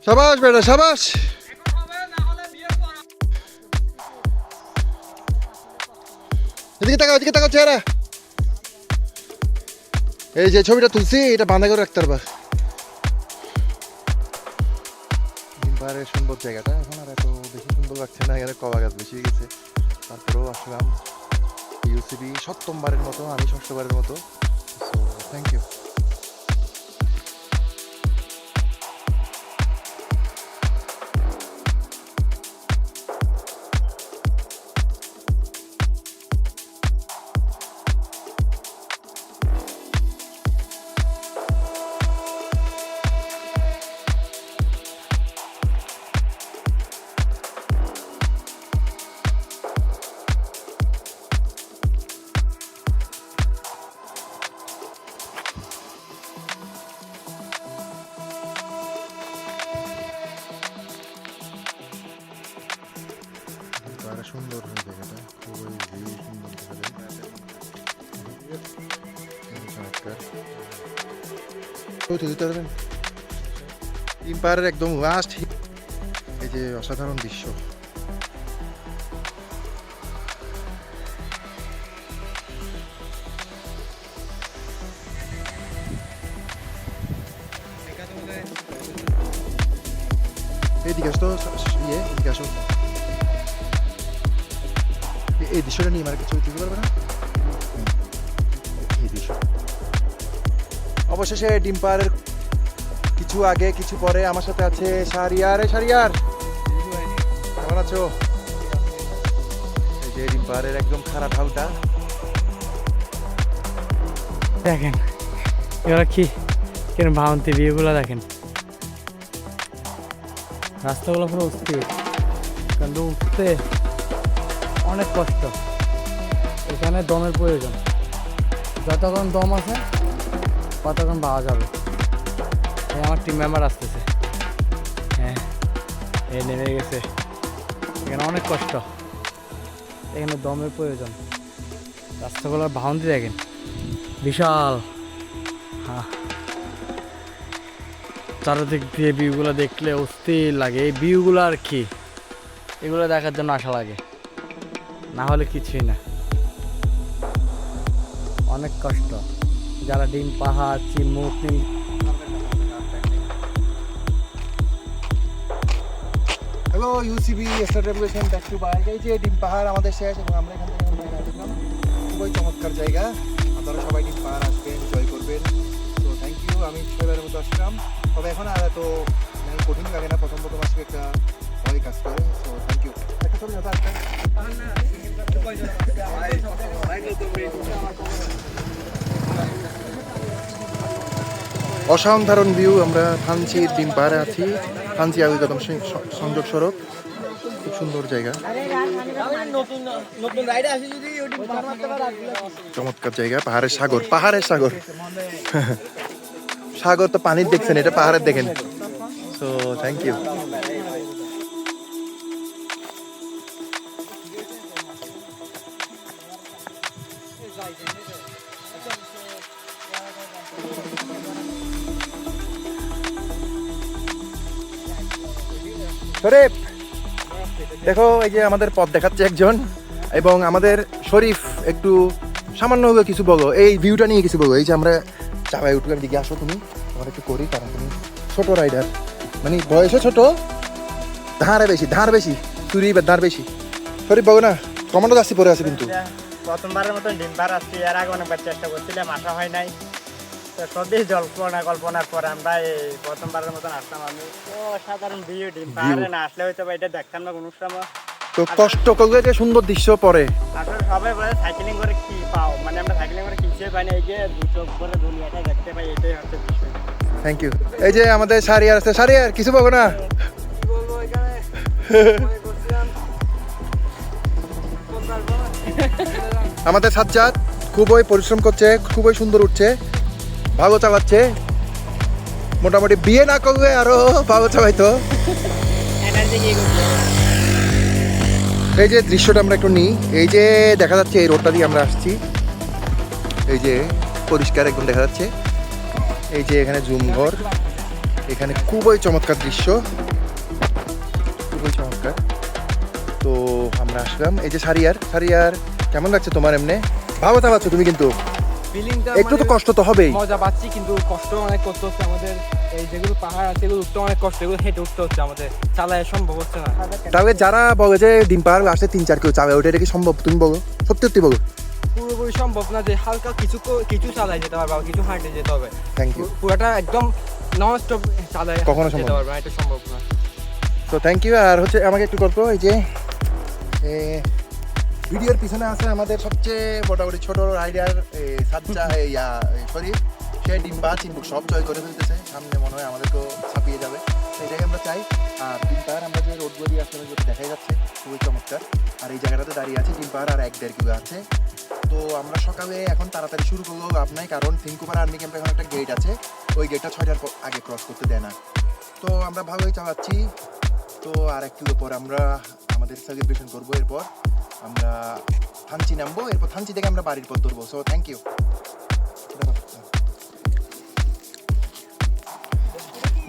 সাবাস বেটা সাবাস। এদিকে তাকাও, এদিকে তাকাও চেহারা। এই যে ছবিটা তুলছি এটা বাঁধা করে রাখতে পারবা। ডিমপাহাড়ের সুন্দর জায়গাটা এখন আর এত বেশি সুন্দর লাগছে না, এখানে কলা গাছ বেশি হয়ে গেছে। তারপরেও আসলাম ইউসিবি সপ্তমবারের মতো, আমি ষষ্ঠবারের মতো। So thank you. সুন্দর জায়গাটা, খুবই সুন্দর দেখা যায়। দিতে পারবেন ডিমপাহাড়ের একদম লাস্ট। এই যে অসাধারণ দৃশ্য। এইদিকে আসতো, এদিকে আসো। এই দৃশ্যটা নিয়ে আমার কিছু তুলতে পারবে না? এই দৃশ্য অবশেষে ডিমপাহাড়ের কিছু আগে কিছু পরে আমার সাথে আছে শাহরিয়ার। শাহরিয়ার কেমন আছো? এই যে ডিমপাহাড়ের একদম খারাপ ঢালটা দেখেন, এবার কি কেন ভাবন্তি ভিউগুলো দেখেন। রাস্তাগুলো পুরো অস্থির, কিন্তু উঠতে অনেক কষ্ট। এখানে দমের প্রয়োজন, যতক্ষণ দম আছে ততক্ষণ পাওয়া যাবে। আমার টিম মেম্বার আসতেছে, হ্যাঁ এ নেমে গেছে। এখানে অনেক কষ্ট, এখানে দমের প্রয়োজন। রাস্তাগুলোর ভাবন্তি দেখেন, বিশাল। হ্যাঁ, চারিদিক দিয়ে ভিউগুলো দেখলে অস্থির লাগে। এই ভিউগুলো আর কি, এগুলো দেখার জন্য আসা লাগে, না হলে কিছুই না। অনেক কষ্ট যারা Dimpahar, Chimuk, hello UCB star revolution back to bike. এই যে ডিমপাহাড় আমাদের শেষ এবং আমরা এখান থেকে বাইরে আসলাম। খুবই চমৎকার জায়গা, আপনারা সবাই ডিমপাহাড় আসবেন, এনজয় করবেন। তো থ্যাংক ইউ। আমি ছয়বারের মতো আসলাম, তবে এখন আর এত কঠিন লাগে না। প্রথম আসলে একটা ভয় কাজ করে। তো থ্যাংক ইউ। একটা ছবি হতো একটা অসাধারণ ভিউ। আমরা থানচির ডিমপাহাড়ে আছি, থানচি আগুইকদম সংযোগ সড়ক, খুব সুন্দর জায়গা, চমৎকার জায়গা। পাহাড়ের সাগর, পাহাড়ের সাগর। সাগর তো পানির দেখছেন, এটা পাহাড়ের দেখেন। So thank you. শরীফ দেখো, এই যে আমাদের পথ দেখাচ্ছে একজন, এবং আমাদের শরীফ একটু সামান্য হবে কিছু বলো, এই ভিউটা নিয়ে কিছু বলো। এই যে আমরা চাপাই উঠলাম, দিকে আসো তুমি, আমরা একটু করি, কারণ তুমি ছোট রাইডার, মানে বয়সে ছোট, ধারে বেশি, ধার বেশি, চুরি ধার বেশি। শরীফ বলো না, কমান্ডো যাচ্ছি পরে আছে কিন্তু। প্রথমবারের মতন ডিমপাহাড় আসছি, এর আগে অনেকবার চেষ্টা করছিলাম, আসা হয় নাই। তো সবই কল্পনার পর আমরা এই প্রথমবারের মতন আসলাম। আমি তো সাধারণ ভিউ, ডিমপাহাড়ে না আসলে হয়তো এটা দেখতাম না কোনো সময়। তো কষ্ট করলে যে সুন্দর দৃশ্য পরে। আসলে সবাই বলে সাইকেলিং করে কি পাও, মানে আমরা সাইকেলিং করে কিছুই পাই না। এই যে দু চোখ করে দুনিয়াটা দেখতে পাই, এটাই হচ্ছে বিষয়। Thank you. এই যে আমাদের শাহরিয়ার আছে, শাহরিয়ার কিছু বলবো না? কি বলবো, এখানে আমাদের সাজ্জাদ খুবই পরিশ্রম করছে, খুবই সুন্দর উঠছে, ভালো চালাচ্ছে। মোটামুটি বিয়ে না করলে আরো ভালো চালাইতো। এই যে দৃশ্যটা আমরা একটু নিই, এই যে দেখা যাচ্ছে এই রোডটা দিয়ে আমরা আসছি, এই যে পরিষ্কার একদম দেখা যাচ্ছে। এই যে এখানে জুম ঘর, এখানে খুবই চমৎকার দৃশ্য, খুবই চমৎকার। তো আমরা আসলাম এই যে সারিয়ার কেমন লাগছে তোমার? এমনি ভালো চালাচ্ছ তুমি, কিন্তু ফিলিংটা একটু তো কষ্ট তো হবেই। মজা পাচ্ছি, কিন্তু কষ্ট অনেক করতে হচ্ছে আমাদের। এই যেগুলো পাহাড় আছে এগুলো উঠতে অনেক কষ্ট, এগুলো হেঁটে উঠতে হচ্ছে আমাদের, চালায় সম্ভব হচ্ছে না। তাহলে যারা বলে যে ডিম পাহাড় আসে 3-4 কেউ চাবে, ওটা কি সম্ভব? তুমি বলো, সত্যি সত্যি বলো। পুরোপুরি সম্ভব না, যে হালকা কিছু চালায় যেতে পারবে, আবার কিছু হাঁটে যেতে হবে। Thank you. পুরোটা একদম নন স্টপ চালায় কখনো সম্ভব যেতে পারবে না, এটা সম্ভব না। তো থ্যাংক ইউ। আর হচ্ছে আমাকে একটু গল্প, এই যে ভিডিওর পিছনে আছে আমাদের সবচেয়ে মোটামুটি ছোট রাইডার সাজ্জা শরীফ। সে ডিম্বা চিম্বুক সব জয় করে ফেলতেছে, সামনে মনে হয় আমাদেরকেও ছাপিয়ে যাবে, সেটাই আমরা চাই। আর ডিম পাহাড় আমরা যে রোডগুলি আসলে যেটা দেখাই যাচ্ছে খুবই চমৎকার। আর এই জায়গাটাতে দাঁড়িয়ে আছে ডিম পাহাড় আর 1-1.5 কিলো আছে। তো আমরা সকালে এখন তাড়াতাড়ি শুরু করলেও লাভ নাই, কারণ থিঙ্কুপাড়া আর্মি ক্যাম্পে এখন একটা গেট আছে, ওই গেটটা 6টার আগে ক্রস করতে দেয় না। তো আমরা ভালোই চালাচ্ছি। তো আর 1 কিলো পর আমরা আমাদের সেলিব্রেশন করবো। এরপর আমরা থানচি নামবো, এরপর থানচি থেকে আমরা বাড়ির পথ ধরবো। So thank you.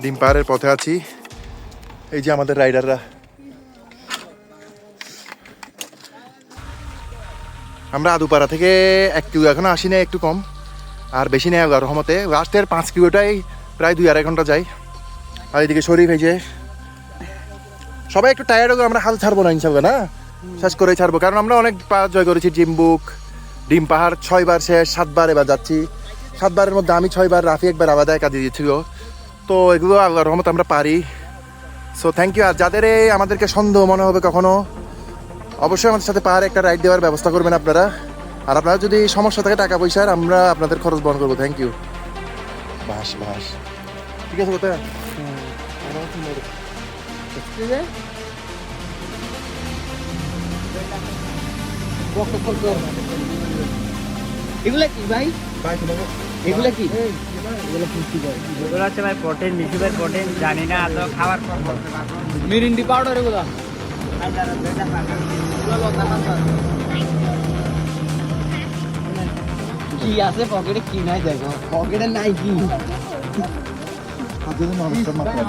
ডিম পাহাড়ের পথে আছি, এই যে আমাদের রাইডাররা। আমরা আদুপাড়া থেকে 1 কিলো এখনো আসি না, একটু কম, আর বেশি নেই আল্লাহর রহমতে। লাস্টের 5 কিলোটাই প্রায় 2-2.5 ঘন্টা যাই। আর এদিকে শরীফ, এই যে সবাই একটু টায়ার্ড হলে আমরা হাল ছাড়বো না ইনশাল্লাহ, না শেষ করেই ছাড়বো, কারণ আমরা অনেক পাহাড় জয় করেছি। জিম্বুক, ডিম পাহাড় 6 বার শেষ, 7 বার এবার যাচ্ছি। 7 বারের মধ্যে আমি 6 বার, রাফি একবার আলাদা কাজে দিয়েছিল। তো এগুলো আল্লাহর রহমত আমরা পারি। So thank you. আর যাদের আমাদেরকে সন্দেহ মনে হবে কখনো, অবশ্যই আমাদের সাথে পাহাড়ে একটা রাইড দেওয়ার ব্যবস্থা করবেন আপনারা। আর আপনারা যদি সমস্যা থাকে টাকা পয়সার, আমরা আপনাদের খরচ বহন করবো। Thank you. বাস ঠিক আছে কোথায়? এগুলা কি ভাই? এগুলা কি? এগুলো হচ্ছে ভাই প্রোটিন, লিকুইড প্রোটিন, জানি না তো খাবার পর বলতে পারবো। মিরিন্ডি পাউডার এগুলা। কি আছে পকেটে? কি নাই দেখো, পকেটে নাই কি।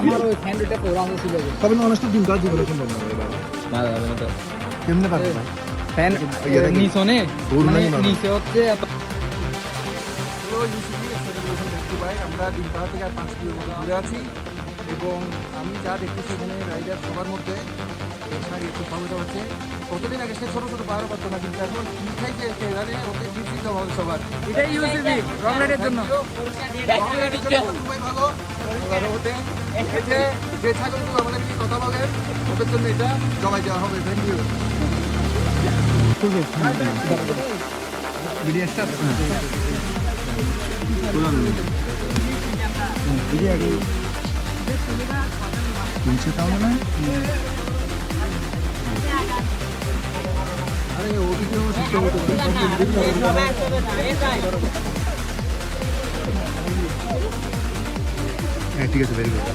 আমার ওই স্যান্ডউইচটা পুরানো ছিল। তবে মানুষটা ডিম পাহাড় জীবনে সম্ভব না এবার। ভালো হবে না তো। কেমনে পারবে ভাই? ফ্যান নিচনে মানে নিচে হচ্ছে এত। আমরা ডিম পাহাড় থেকে আর 5 কিলোমিটার দূরে আছি, এবং আমি যা দেখতেছি এখানে রাইডার সবার মধ্যে একটু ভালো হচ্ছে। কতদিন আগে সে ছোট ছোট পাহাড় পারতো না, কিন্তু এখন কি খাইতে জানে, ওকে বিচিত হবে সবার। এটাই ইউসিবি রং লাইটের জন্য। খুবই ভালো। যে ছাগলগুলো আমাদের কি কথা বলে, ওদের জন্য এটা জমাই দেওয়া হবে। Thank you. হ্যাঁ ঠিক আছে, very good.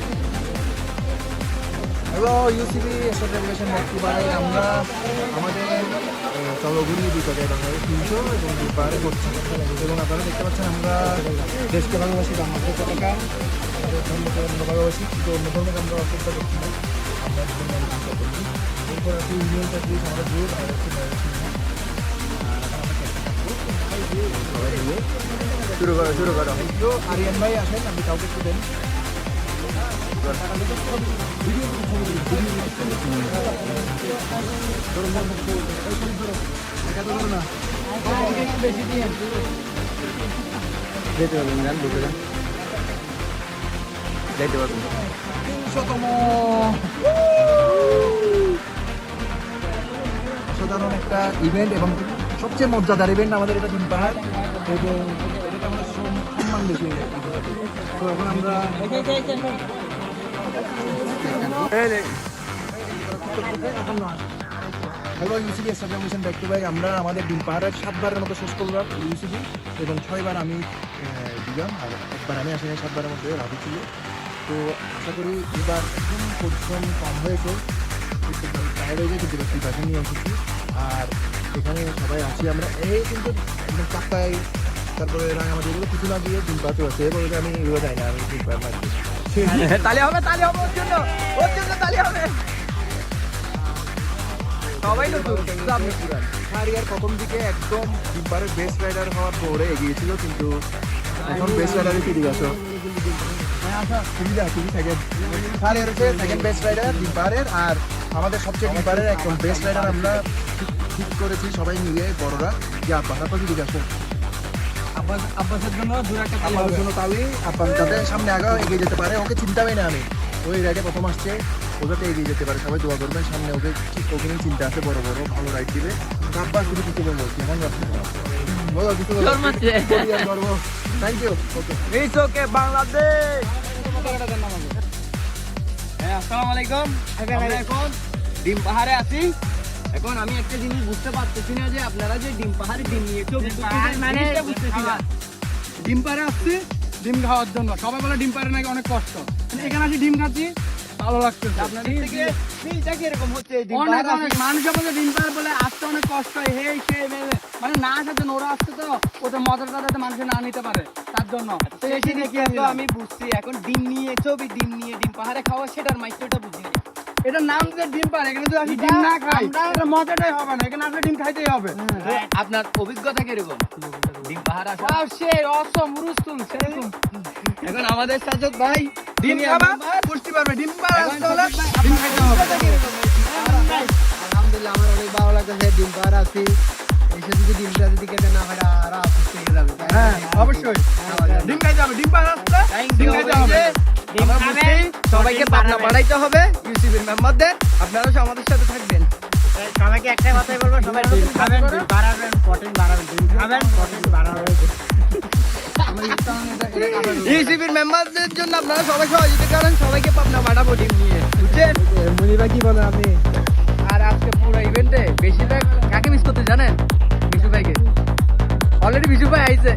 Hello UCB association ভাই, আমরা আমাদের চলগুলি বিপদে বাংলাদেশ 300 এবং দুপারে করছি। এবং আপনারা দেখতে পাচ্ছেন আমরা দেশকে ভালোবাসি, বাংলাদেশের পতাকা, আমাদের ধর্মকে অন্য ভালোবাসি, কিন্তু অন্য ধর্মকে আমরা অপেক্ষা করছি না, আমরা চেষ্টা করছি। এরপর আছে ইউনিয়ন চাকরিজ, আমাদের গ্রুপ, আর হচ্ছে শুরু করো। তো আরিয়ান ভাই আসেন, আপনি কাউকে একটু দেন। অসাধারণ একটা ইভেন্ট, এবং সবচেয়ে মজাদার ইভেন্ট আমাদের এটা ডিম পাহাড়, এবং এটা আমাদের সম্মান বেশি। তো এখন আমরা hello UCB establishment back to ভাই, আমরা আমাদের ডিম পাহাড়ের 7 বারের মতো শেষ করলাম ইউসিবি, এবং 6 বার আমি দিলাম, আর 1 বার আমি আসলে 7 বারের মধ্যে রাখি ছিল। তো আশা করি এবার একদম পরিশ্রম কম হয়েছে, টায়ার্ড হয়ে যায়, কিন্তু প্রিপারেশন নিয়ে এসেছি। আর এখানে সবাই আছি আমরা, এই কিন্তু একদম চাক্কায়, তারপরে রাঙামাটি এগুলো কিছু না দিয়ে ডিম পাহাড় আছে, এবং এটা আমি এগুলো যাই না, আমি ডিম পাহাড় তালি হবে ওর জন্য তালি হবে। সবাই নতুন কিন্তু আপনি পুরান। শাহরিয়ার প্রথম দিকে একদম ডিম্পারের বেস্ট রাইডার হওয়ার পরে এগিয়েছিল, কিন্তু এখন বেস্ট রাইডারই ফিরে গেছো। তুমি সেকেন্ড, শাহরিয়ার হচ্ছে সেকেন্ড বেস্ট রাইডার ডিম্পারের, আর আমাদের সবচেয়ে ডিম্পারের একদম বেস্ট রাইডার আমরা ঠিক করেছি সবাই মিলে বড়রা, যে আব্বা তারপর ফিরে গেছো। আব্বাসের জন্য দূরে একটা তালি আমার হবে। জন্য তাহলে আব্বা যাতে সামনে আগে এগিয়ে যেতে পারে, ওকে চিন্তা পাই না আমি, ওই রাইডে প্রথম আসছে, ও যাতে এগিয়ে যেতে পারে, সবাই দোয়া করবেন। সামনে ওকে ওকে নিয়ে চিন্তা আছে, বড় বড় ভালো রাইড দিবে। আব্বা শুধু কিছু বলবো, কেমন যাচ্ছে বলো কিছু বলবো। Thank you. Okay it's okay Bangladesh. হ্যাঁ, আসসালামু আলাইকুম। আমরা এখন ডিম পাহাড়ে আছি। এখন আমি একটা জিনিস বুঝতে পারতেছি না, যে আপনারা যে ডিম পাহাড়ে ডিম নিয়ে মানে বুঝতেছি না। ডিম পাড়ে আসছি ডিম খাওয়ার জন্য। সবাই বলে ডিম পাড়ে নাকি অনেক কষ্ট, কিন্তু এখানে আসি ডিম খাচ্ছি, ভালো লাগছে। আপনাদের থেকে ফিলটা কি এরকম হচ্ছে? এই ডিম অনেক পাহাড়ে অনেক মানুষের বলে ডিম পাড়ে বলে আসতে অনেক কষ্ট হয়, হে সে মানে না আসার জন্য, ওরা আসছে তো ওদের মজাটা যাতে মানুষে না নিতে পারে তার জন্য। তো এই এসে জিনিসটা দেখি তো আমি বুঝছি। এখন ডিম নিয়ে ডিম পাহাড়ে খাওয়া, সেটার মাইক্রোটা বুঝি না। এটা নাম যে ডিম পাড়ে, এখানে যদি আসি ডিম না খাই এটা মজাটাই হবে না, এখানে আসলে ডিম খাইতেই হবে। আপনার অভিজ্ঞতা কিরকম ডিম পাহাড় আসা? সেই অসম রুস্তুল সেরকম। এখন আমাদের সাজত ভাই ডিম তিনি খাবা আমার- পুষ্টি পাবে, ডিম পাড়ে এখন আসতে হলে সাজত ভাই, ডিম আপনার খাইতে হবে। অভিজ্ঞতা কিরকম এই ডিম পাহাড় আসার? আলহামদুলিল্লাহ, আমার অনেক ভালো লাগতেছে। ডিম পাহাড় আছি, এসে যদি ডিমটা যদি কেটে না হয় আর আপস থেকে যাবে। হ্যাঁ অবশ্যই ডিম খাইতে হবে, ডিম পাড়ে আসতে ডিম খাইতে হবে। আমরা বুঝছি, সবাইকে পাবনা বাড়াইতে হবে ইউসিবির মেম্বারদের। আপনারাও আমাদের সাথে থাকবেন। সবাইকে একটা কথাই বলবো, সবাই ডিম খাবেন, ডিম বাড়াবেন, প্রোটিন বাড়াবেন, ডিম খাবেন, প্রোটিন বাড়াবেন। ইউসিবির মেম্বারদের জন্য আপনারা সবাই সহযোগিতা করেন, সবাইকে পাবনা বাড়াবো ডিম নিয়ে, বুঝছেন? মুনিবা কি বলেন আপনি? আর আজকে পুরো ইভেন্টে বেশিরভাগ কাকে মিস করতে জানেন? বিশু ভাইকে। অলরেডি বিশু ভাই আইছে।